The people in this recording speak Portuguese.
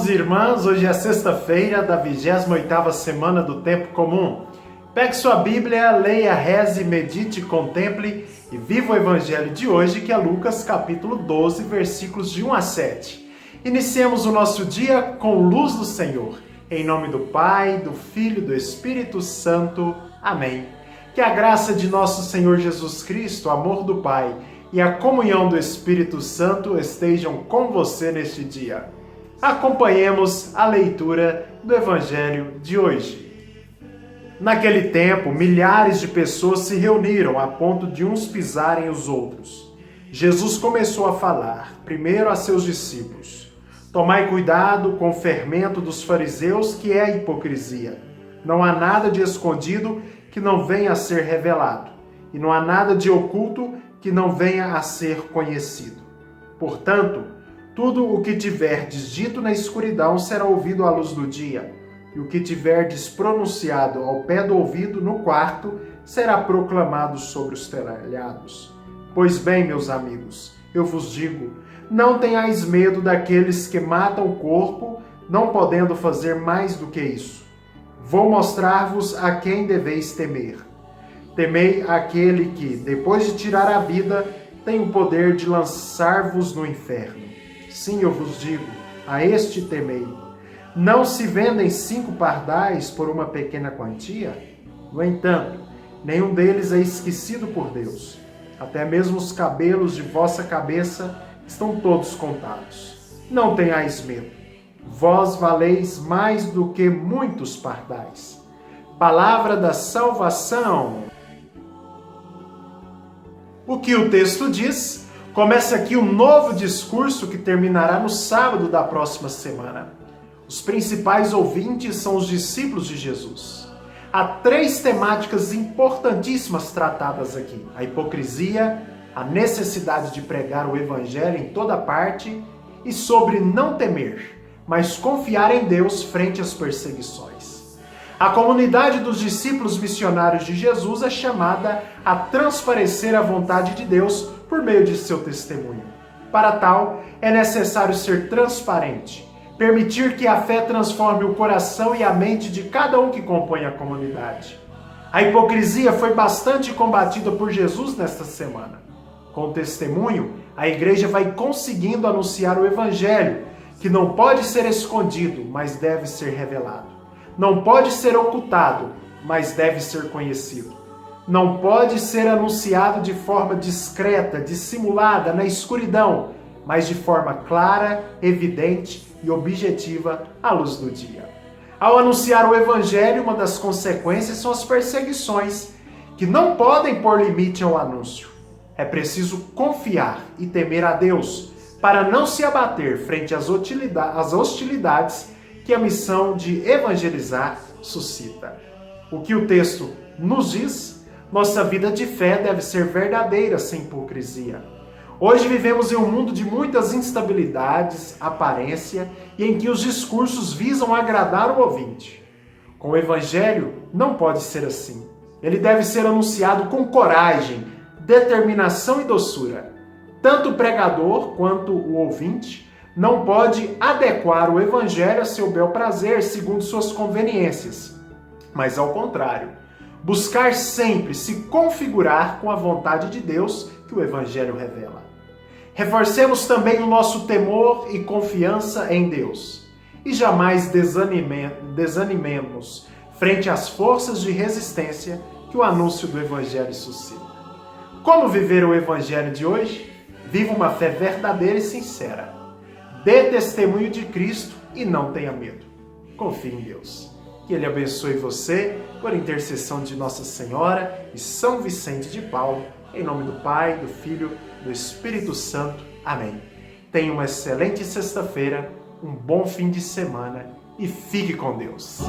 irmãos e irmãs, hoje é sexta-feira da 28ª semana do Tempo Comum. Pegue sua Bíblia, leia, reze, medite, contemple e viva o Evangelho de hoje, que é Lucas capítulo 12, versículos de 1 a 7. Iniciemos o nosso dia com luz do Senhor. Em nome do Pai, do Filho e do Espírito Santo. Amém. Que a graça de nosso Senhor Jesus Cristo, o amor do Pai e a comunhão do Espírito Santo estejam com você neste dia. Acompanhemos a leitura do Evangelho de hoje. Naquele tempo, milhares de pessoas se reuniram a ponto de uns pisarem os outros. Jesus começou a falar, primeiro a seus discípulos: tomai cuidado com o fermento dos fariseus, que é a hipocrisia. Não há nada de escondido que não venha a ser revelado, e não há nada de oculto que não venha a ser conhecido. Portanto, tudo o que tiverdes dito na escuridão será ouvido à luz do dia, e o que tiverdes pronunciado ao pé do ouvido no quarto será proclamado sobre os telhados. Pois bem, meus amigos, eu vos digo, não tenhais medo daqueles que matam o corpo, não podendo fazer mais do que isso. Vou mostrar-vos a quem deveis temer. Temei aquele que, depois de tirar a vida, tem o poder de lançar-vos no inferno. Sim, eu vos digo, a este temei. Não se vendem 5 pardais por uma pequena quantia? No entanto, nenhum deles é esquecido por Deus. Até mesmo os cabelos de vossa cabeça estão todos contados. Não tenhais medo. Vós valeis mais do que muitos pardais. Palavra da salvação. O que o texto diz? Começa aqui um novo discurso que terminará no sábado da próxima semana. Os principais ouvintes são os discípulos de Jesus. Há 3 temáticas importantíssimas tratadas aqui: a hipocrisia, a necessidade de pregar o evangelho em toda parte e sobre não temer, mas confiar em Deus frente às perseguições. A comunidade dos discípulos missionários de Jesus é chamada a transparecer a vontade de Deus por meio de seu testemunho. Para tal, é necessário ser transparente, permitir que a fé transforme o coração e a mente de cada um que compõe a comunidade. A hipocrisia foi bastante combatida por Jesus nesta semana. Com o testemunho, a igreja vai conseguindo anunciar o evangelho, que não pode ser escondido, mas deve ser revelado. Não pode ser ocultado, mas deve ser conhecido. Não pode ser anunciado de forma discreta, dissimulada, na escuridão, mas de forma clara, evidente e objetiva à luz do dia. Ao anunciar o evangelho, uma das consequências são as perseguições, que não podem pôr limite ao anúncio. É preciso confiar e temer a Deus, para não se abater frente às hostilidades que a missão de evangelizar suscita. O que o texto nos diz? Nossa vida de fé deve ser verdadeira, sem hipocrisia. Hoje vivemos em um mundo de muitas instabilidades, aparência, e em que os discursos visam agradar o ouvinte. Com o evangelho, não pode ser assim. Ele deve ser anunciado com coragem, determinação e doçura. Tanto o pregador quanto o ouvinte não pode adequar o evangelho a seu bel prazer segundo suas conveniências, mas ao contrário, buscar sempre se configurar com a vontade de Deus que o evangelho revela. Reforcemos também o nosso temor e confiança em Deus e jamais desanimemos frente às forças de resistência que o anúncio do evangelho suscita. Como viver o evangelho de hoje? Viva uma fé verdadeira e sincera. Dê testemunho de Cristo e não tenha medo. Confie em Deus. Que Ele abençoe você, por intercessão de Nossa Senhora e São Vicente de Paulo, em nome do Pai, do Filho e do Espírito Santo. Amém. Tenha uma excelente sexta-feira, um bom fim de semana e fique com Deus.